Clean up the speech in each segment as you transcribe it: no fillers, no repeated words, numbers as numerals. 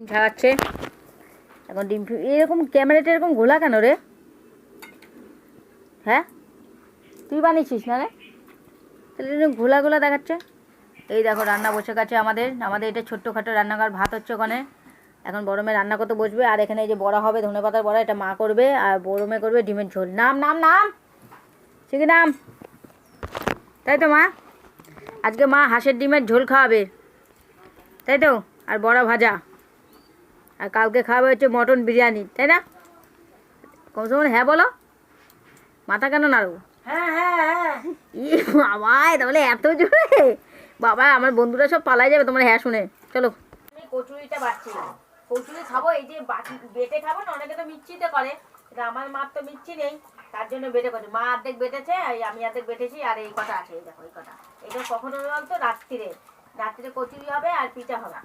ঝাড়াচ্ছে এখন ডিম এরকম ক্যামেরাটা এরকম ঘোলা কেন রে? হ্যাঁ তুই বানিয়েছিস না রে? তাহলে এরকম ঘোলা ঘোলা দেখাচ্ছে। এই দেখো রান্না বসে গেছে আমাদের এটা ছোট্টখাটো রান্নাঘর। ভাত হচ্ছে ওখানে, এখন বড়মে রান্না করতে বসবে। আর এখানে এই যে বড়া হবে, ধনেপাতার বড়া, এটা মা করবে। আর বড়মে করবে ডিমের ঝোল। নাম নাম নাম সে কি নাম? তাই তো মা, আজকে মা হাঁসের ডিমের ঝোল খাওয়াবে, তাই তো? আর বড়া ভাজা। আর কালকে খাওয়াবে হচ্ছে মটন বিরিয়ানি, তাই না? কমসে কম হ্যাঁ বলো, মাথা কেন নাড়ু? হ্যাঁ হ্যাঁ হ্যাঁ। ই বাবা, তাহলে এত জোরে? বাবা আমার বন্ধুরা সব পালাই যাবে তোমার হ্যাঁ শুনে। চলো আমি কচুরিটা বাড়ছি, কচুরি খাবো। এই যে বেটে খাবো না, অনেকে তো মিচ্ছিতে করে, এটা আমার মার তো মিচ্ছি নেই, তার জন্য বেটে করছি। মা অর্ধেক বেটেছে, আমি অর্ধেক বেটেছি। আর এই কটা আছে, এই দেখো এই কটা। এটা কখনো বলতো রাত্রিরে কচুরি হবে আর পিঠা হবে,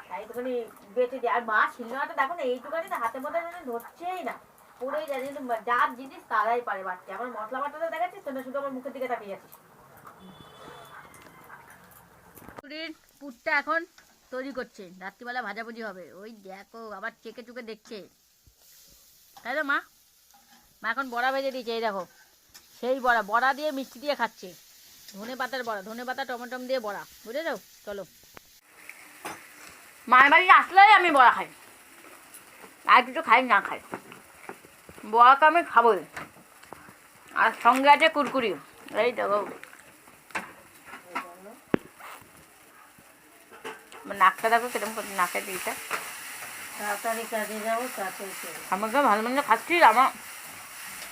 তাই একটুখানি বেটে দিই। আর মা শিলনোড়াটা দেখো না, এইটুখানি না হাতের মধ্যে ধরছেই না, পুরোই জানি যার জিনিস তারাই পারে বাড়তে। আমার মশলা বাটাটা দেখাচ্ছিস তো না, শুধু আমার মুখের দিকে তাকিয়ে যাচ্ছিস। কচুরির পুরটা এখন তৈরি করছে, রাত্রিবেলা ভাজাভুজি হবে। ওই দেখো আবার চেকে চুকে দেখছে, তাই তো মা? মা এখন বড়া ভেজে দিয়েছে, এই দেখো সেই বড়া দিয়ে মিষ্টি দিয়ে খাচ্ছে। ধনে পাতার বড়া, ধনে পাতা টমেটম দিয়ে বড়া, বুঝেছো? চলো মায়ের বাড়ি আসলেই আমি বড়া খাই, আর কিছু খাই না খাই, বড়াকে আমি খাবোই। আর সঙ্গে আছে কুরকুরি, এই দেখো নাকটা দেখো কিরকম করছে, নাকের দিকটা। তাড়াতাড়ি কাজে যাবো, তাড়াতাড়ি আমাকে ভালো মন্দ খাচ্ছি, আমার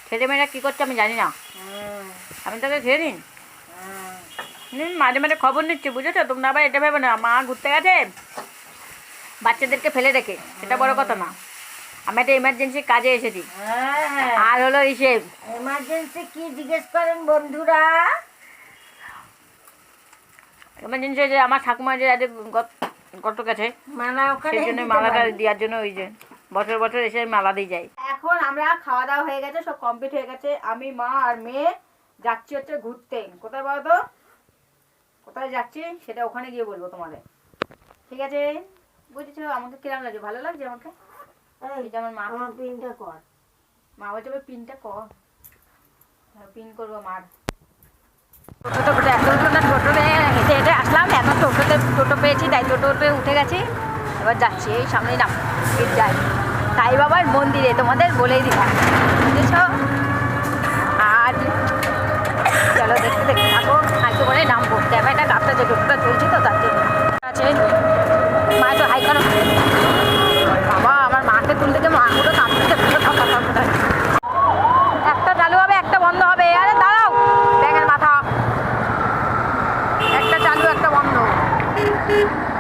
ছেলেমেয়েরা কী করছে আমি জানি না, আমি তোকে খেয়ে নিন। মাঝে মাঝে খবর নিচ্ছি, বুঝেছো? তোমরা আবার এটা ভেবে না মা ঘুরতে গেছে বাচ্চাদেরকে ফেলে রেখে, সেটা বড় কথা না। আমি একটা এমার্জেন্সি কাজে এসেছি। আর হলো হিসেব এমার্জেন্সি কি জিজ্ঞেস করেন বন্ধুরা? এমার্জেন্সি যে আমার ঠাকুমা যে গত গেছে, সেই জন্য মালাটা দেওয়ার জন্য ওই যে বছর বছর এসে মালা দিয়ে যাই। এখন আমরা খাওয়া দাওয়া হয়ে গেছে, সব কমপ্লিট হয়ে গেছে। আমি মা আর মেয়ে যাচ্ছি হচ্ছে ঘুরতে। কোথায় বলো তো? কোথায় যাচ্ছি সেটা ওখানে গিয়ে বলবো তোমাদের, ঠিক আছে? বুঝেছো? আমাকে কিরম লাগছে? ভালো লাগছে আমাকে? যেমন মা আমার পিনটা কর, মা বলছে পিনটা কর, পিন করবো মার। টোটোতে হেঁটে হেঁটে আসলাম, এখন টোটো পেয়েছি, তাই টোটোতে উঠে গেছি। এবার যাচ্ছি, এই সামনেই নাম যাই সাই বাবার মন্দিরে, তোমাদের বলেই দিলাম, বুঝেছ? আর চলো দেখতে দেখতে থাকো, হাইকে করে নামবো। ক্যামেরাটা গাপটা যে টোটোটা চলছে তো তার জন্য আছে। মা একটু হাই করো। বাবা আমার মাকে তুলতে গিয়ে মাগুলো কাঁপতে, একটা চালু হবে একটা বন্ধ হবে। আরে দাঁড়াও, ব্যাঙের মাথা, একটা চালু একটা বন্ধ,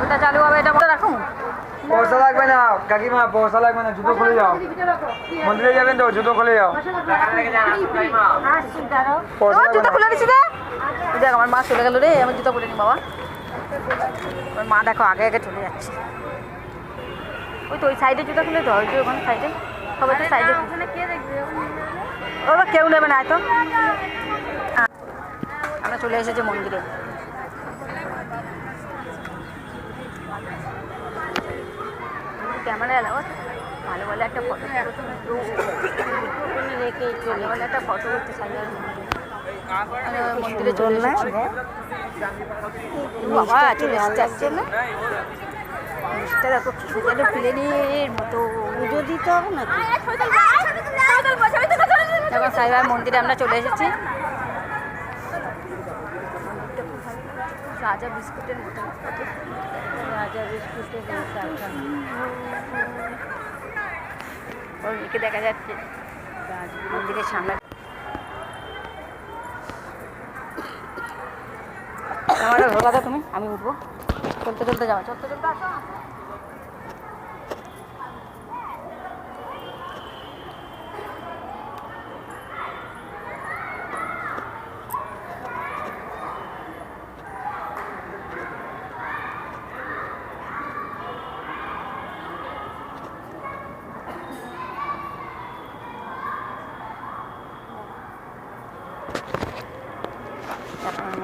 ওটা চালু হবে এটা বন্ধ রাখুন। পয়সা লাগবে না কাকিমা, পয়সা লাগবে না, জুতো খুলে যাও। মন্দিরে যাবেন তো জুতো খুলে যাও। জুতো খুলে দিচ্ছি রে, দেখ আমার মা চলে গেল রে, আমি জুতো খুলে নি বাবা। আমার মা দেখো আগে আগে চলে যাচ্ছে। ওই তো ওই সাইডে জুতো খুলে তো, ওই যে ওখানে সাইডে সবাই তো সাইডে। ওরা কেউ নেবে না তো। আমরা চলে এসেছি মন্দিরে। ক্যামেরা এলাও ভালো বলে একটা ফটো রেখে চলে বলে একটা ফটো করতে চাই। মন্দিরে চলে এসেছি বাবা, চলে আসছে না জিনিসটা দেখো কি যেন প্লেনের মতো। পুজো দিতে হবে না? এখন সাইবার মন্দিরে আমরা চলে এসেছি। রাজা বিস্কুটের মতো, রাজা বিস্কুটের ওইদিকে দেখা যাচ্ছে মন্দিরের সামনে। আমার ধরো তুমি, আমি উঠবো। চলতে চলতে যাও, চলতে চলতে আসো।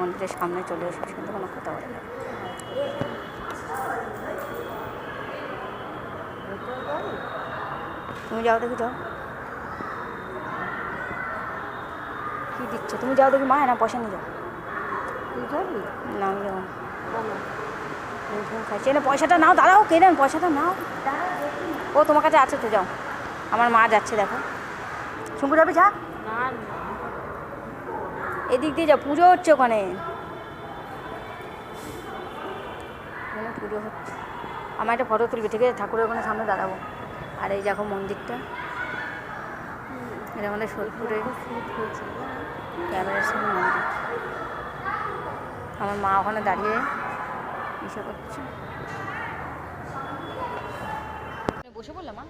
মন্দিরের সামনে চলে এসেছি, কিন্তু কোনো কথা বলে না। তুমি যাও দেখি, যাও কি দিচ্ছে, তুমি যাও দেখি মা, না পয়সা নিয়ে যাও। তুই যাবি? না আমি যাবো না। বলো। খাইছে না, পয়সাটা নাও, দাঁড়াও কে নেন, পয়সাটা নাও। ও তোমার কাছে আছে তো, যাও। আমার মা যাচ্ছে দেখো। শুনবু যাবে, যা না না। এদিক দিয়ে যাও, পুজো হচ্ছে ওখানে, পুজো হচ্ছে। আমার একটা ফটো তুলবি, ঠিক আছে? ঠাকুরের ওখানে সামনে দাঁড়াবো। আর এই দেখো মন্দিরটা, এটা আমাদের সোদপুরে ক্যামেরার সামনে মন্দির। আমার মা ওখানে দাঁড়িয়ে ইসে করছে। বসে বললাম মা,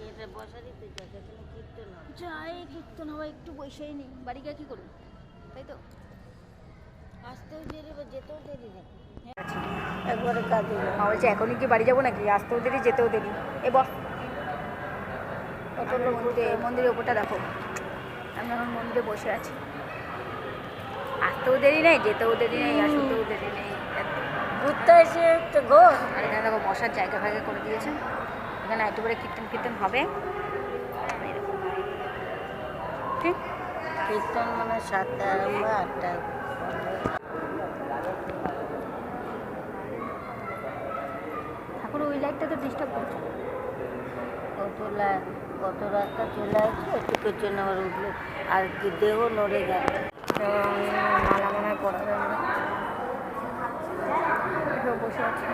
এটা বসারই তো জায়গা, এখানে কীর্তন হবে। যাই কীর্তন হবে, একটু বসেই নেই, বাড়ি গিয়ে কী করবো, তাই তো? আসতেও দেরি বা যেতেও দেরি নাকি? একবারে কাজে যাবে। মা বলছে এখনই কি বাড়ি যাবো নাকি, আসতেও দেরি যেতেও দেরি। এ বস, কত লোক ঘুরতে, মন্দিরের ওপরটা দেখো। আমি এখন মন্দিরে বসে আছি, আসতেও দেরি নেই, যেতেও দেরি নেই, আসতেও দেরি নেই। ঘুরতে এসে তো ঘোর। আর এখানে দেখো বসার জায়গা ফায়গা করে দিয়েছে, এখানে একটু করে কীর্তন কীর্তন হবে। ঠিক, কীর্তন মানে 7টায় আরম্ভ, 8টায় ঠাকুর ওই লাইটটা তো ডিস্টার্ব করছে। কত রাস্তা চলে আসছে, এটুকুর জন্য আবার উঠলো। আর কি দেহ নড়ে গেল। মালা মনে হয় পড়া যাবে না। এখানে বসে আছে।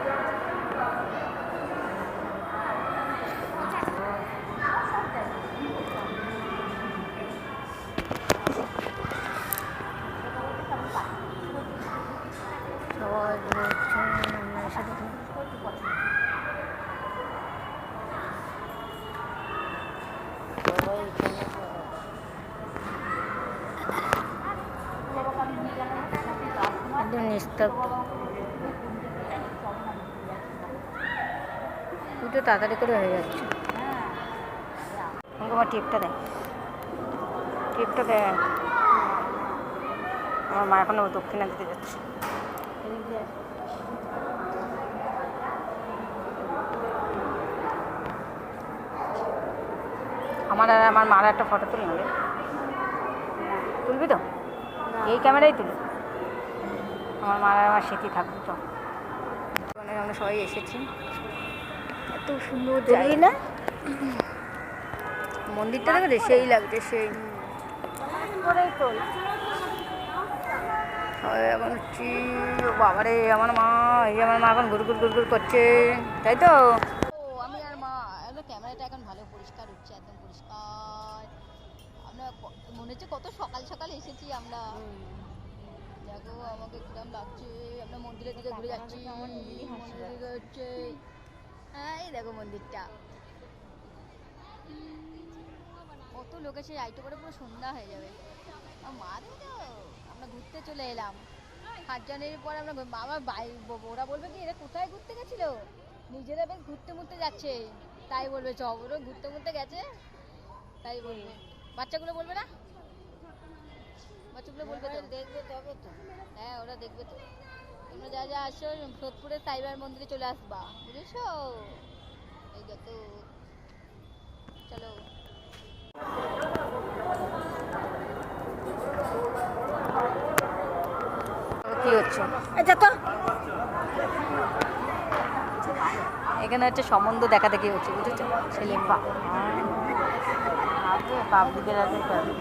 সবাই ঘুরছে, আমরা এসে দেখি। সবাই এখানে একদম নিস্তব্ধ। পুজো তাড়াতাড়ি করে হয়ে যাচ্ছে। আমাকে আমার টিপটা দেয়, টিপটা দেয়। আমার মা এখন দক্ষিণা দিতে যাচ্ছে। আমার আর আমার মার একটা ফটো তুলে নেবে, তুলবি তো? এই ক্যামেরাই তুলি, আমার মার আর আমার স্মৃতি থাকবে। তো আমরা সবাই এসেছি, এত সুন্দর জায়গা না, মন্দিরটা দেখো রে, সেই লাগছে, সেই করেই তোল। সবাই এখন হচ্ছি। ও বাবারে, আমার মা, এই আমার মা এখন ঘুরঘুর ঘুরঘুর করছে, তাই তো? আমি আর মা একদম, ক্যামেরাটা এখন ভালো পরিষ্কার উঠছে, একদম পরিষ্কার। আমরা মনে হচ্ছে কত সকাল সকাল এসেছি আমরা। দেখো আমাকে কিরম লাগছে, আমরা মন্দিরের দিকে ঘুরে যাচ্ছি, মন্দিরের দিকে হচ্ছে। হ্যাঁ এই দেখো মন্দিরটা, কত লোক এসে আইটো করে পুরো সন্ধ্যা হয়ে যাবে। মা দেখো, আমরা ঘুরতে চলে এলাম 8 জানুয়ারির পর। আমরা আমার ওরা বলবে কি এরা কোথায় ঘুরতে গেছিল, নিজেরা বেশ ঘুরতে মুড়তে যাচ্ছে, তাই বলবে চ ওরা ঘুরতে মুড়তে গেছে, তাই বলবে। বাচ্চাগুলো বলবে না, বাচ্চাগুলো বলবে তো, দেখবে তবে তো। হ্যাঁ ওরা দেখবে তো। তোমরা যা যা আসছো সোদপুরের সাইবার মন্দিরে চলে আসবা, বুঝেছো? এই দেখো, চলো। কি হচ্ছে এটা তো এখানে হচ্ছে সম্বন্ধ দেখা দেখি হচ্ছে, বুঝেছো? ছেলে বা আগে পাবলিকের আগে করবে।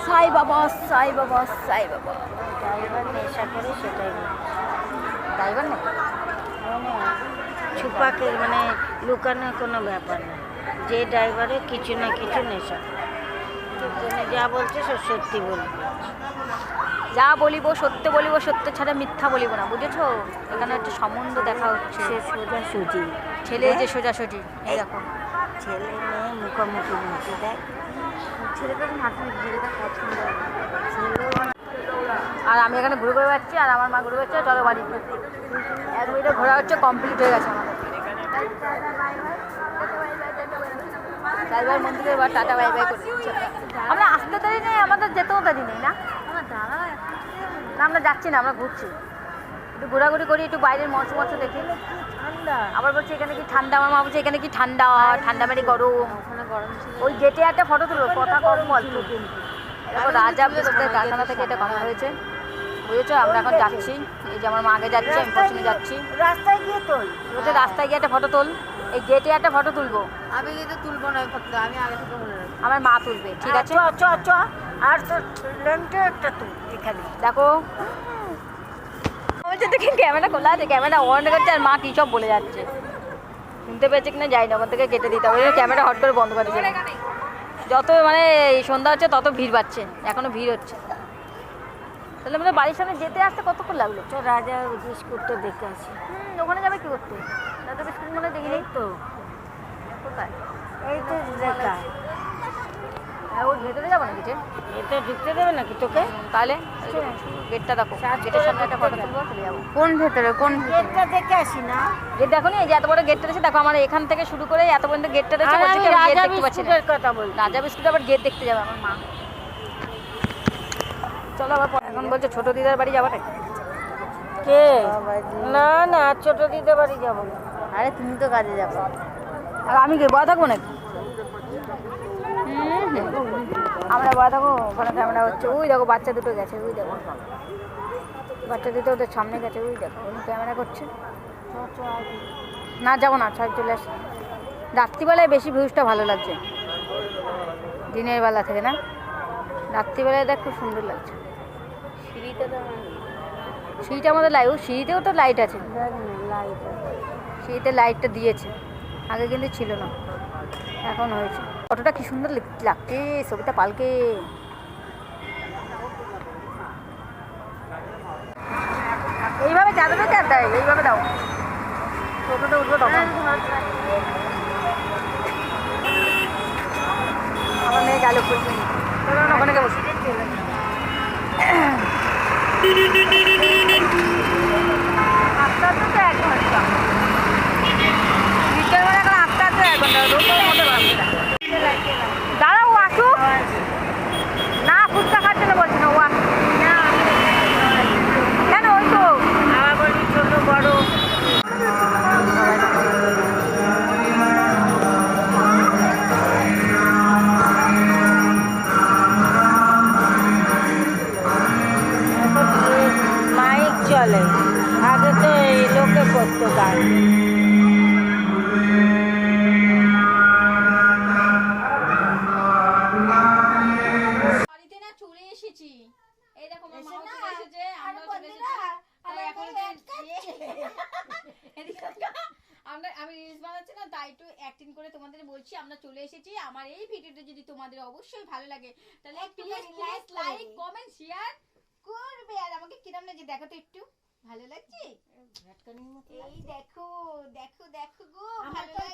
সাই বাবা, সাই বাবা, সাই বাবা। ড্রাইভার নেশা করে সেটাই বলে। ড্রাইভার না, ছুপাকে মানে লুকানোর কোনো ব্যাপার না, যে ড্রাইভারে কিছু না কিছু নেশা। কীর্তনে যা বলছে সব সত্যি বলবে। যা বলিব সত্য বলিব, সত্য ছাড়া মিথ্যা বলিব না, বুঝেছো? এখানে হচ্ছে সম্বন্ধ দেখা হচ্ছে, সে সোজাসুজি। ছেলে যে সোজাসুজি, এই দেখো ছেলে মেয়ে মুখোমুখি মুখি দেয়। ছেলেটা নাটক, ছেলেটা পছন্দ হয়। আর আমি এখানে ঘুরে ঘুরে যাচ্ছি, আর আমার মা ঘুরে যাচ্ছে। চলো বাড়ি, 1 মিনিটে ঘোরা হচ্ছে, কমপ্লিট হয়ে গেছে আমাদের। সাইবার মন্দিরে এবার টাটা বাই বাই করছি। আমরা আসতে দেরি নেই, আমাদের যেতেও দেরি নেই না। না আমরা যাচ্ছি না, আমরা ঘুরছি, একটু ঘোরাঘুরি করি, একটু বাইরের মঞ্চ দেখি। ঠান্ডা আবার বলছি এখানে কি ঠান্ডা, আমার মা বলছে এখানে কি ঠান্ডা, ঠান্ডা মেরে গরম। ওখানে গরম ছিল। ওই গেটে একটা ফটো তুলবো, কথা কম বলছো। দেখো রাজা বিস্কুটের কারখানা থেকে এটা করা হয়েছে, বুঝেছো? আমরা এখন যাচ্ছি, এই যে আমার মা আগে যাচ্ছে, আমি পছন্দ যাচ্ছি। রাস্তায় গিয়ে তোল। বলছে রাস্তায় গিয়ে একটা ফটো তোল, এই গেটে একটা ফটো তুলবো। আমি কিন্তু তুলবো না ফটো, আমি আগে থেকে বলে রাখি। আমার মা তুলবে, ঠিক আছে? চ চ চ। আর তো লেন্টে একটা তুল এখানে। দেখো বলছে দেখি ক্যামেরা খোলা আছে, ক্যামেরা অন করছে, আর মা কী সব বলে যাচ্ছে, শুনতে পেয়েছে কিনা যাই না, আমার থেকে কেটে দিতে হবে, ক্যামেরা হট করে বন্ধ করে দিয়েছে। যত মানে সন্ধ্যা হচ্ছে তত ভিড় বাড়ছে, এখনো ভিড় হচ্ছে। তাহলে আমাদের বাড়ির সামনে যেতে আসতে কতক্ষণ লাগলো? তো রাজা বিস্কুটটা দেখে আসি। ওখানে যাবে কি করতে? রাজা বিস্কুট মনে দেখি নেই তো কোথায়? এই তো দেখা। হ্যাঁ ওর ভেতরে যাবো নাকি? যে এটা ঢুকতে দেবে নাকি তোকে? তাহলে গেটটা দেখো, গেটের সামনে একটা ফটো তুলবো, চলে যাবো। কোন ভেতরে? কোন গেটটা দেখে আসি না? গেট দেখো নি, এই যে এত বড় গেটটা রয়েছে, দেখো আমার এখান থেকে শুরু করে এত পর্যন্ত গেটটা রয়েছে, বলছে কি আমি গেট রাজা দেখতে পাচ্ছি না। বিস্কুটের কথা বল। রাজা বিস্কুট আবার গেট দেখতে যাবে আমার মা। চলো আবার এখন বলছে ছোট দিদার বাড়ি যাবা নাকি? কে? না না, ছোট দিতে বাড়ি যাবো না। আরে তুমি তো কাজে যাবো, আর আমি কি বয়া থাকবো নাকি? আমরা বয়া থাকবো, ওখানে ক্যামেরা হচ্ছে, ওই দেখো বাচ্চা দুটো গেছে, ওই দেখো বাচ্চা দুটো ওদের সামনে গেছে, ওই দেখো ওই ক্যামেরা করছে। না যাবো না, ছয় চলে আসি। রাত্রিবেলায় বেশি ভিউজটা ভালো লাগছে দিনের বেলা থেকে, না রাত্রিবেলায় দেখ খুব সুন্দর লাগছে। সিঁড়িটা আমাদের লাইট, ও সিঁড়িতেও তো লাইট আছে, সিঁড়িতে লাইটটা দিয়েছে, আগে কিন্তু ছিল না, এখন হয়েছে। ফটোটা কি সুন্দর লাগছে, ছবিটা পালকে। এইভাবে চাঁদবে চাঁদাই, এইভাবে দাও, টোটোতে উঠবো তখন। আমার মেয়ে গেল খুলছে, ওখানে বসে। আস্তে আস্তে তো 1 ঘন্টা, বিকেল বেলা এখন আস্তে আস্তে 1 ঘন্টা, রোদের মধ্যে বাড়বে। দাঁড়াও ও আসুক না, ফুচকা খাচ্ছে না বলছি না, ও আসুক। কেন ওই তো আবার বলবি ছোট বড়। মাইক চলে, আগে তো এই লোকে করতো গান। বাড়িতে না চলে এসেছি, এই দেখো আমার মা চলে এসেছে, আমরাও চলে এসেছি। তাই এখন আমি রিলস বানাচ্ছি না, তাই একটু অ্যাক্টিং করে তোমাদের বলছি আমরা চলে এসেছি। আমার এই ভিডিওটা যদি তোমাদের অবশ্যই ভালো লাগে তাহলে প্লিজ লাইক কমেন্ট শেয়ার করবে, আর আমাকে কিরম লাগে দেখো তো একটু, ভালো লাগছে? এই দেখো দেখো দেখো গো, ভালো লাগছে।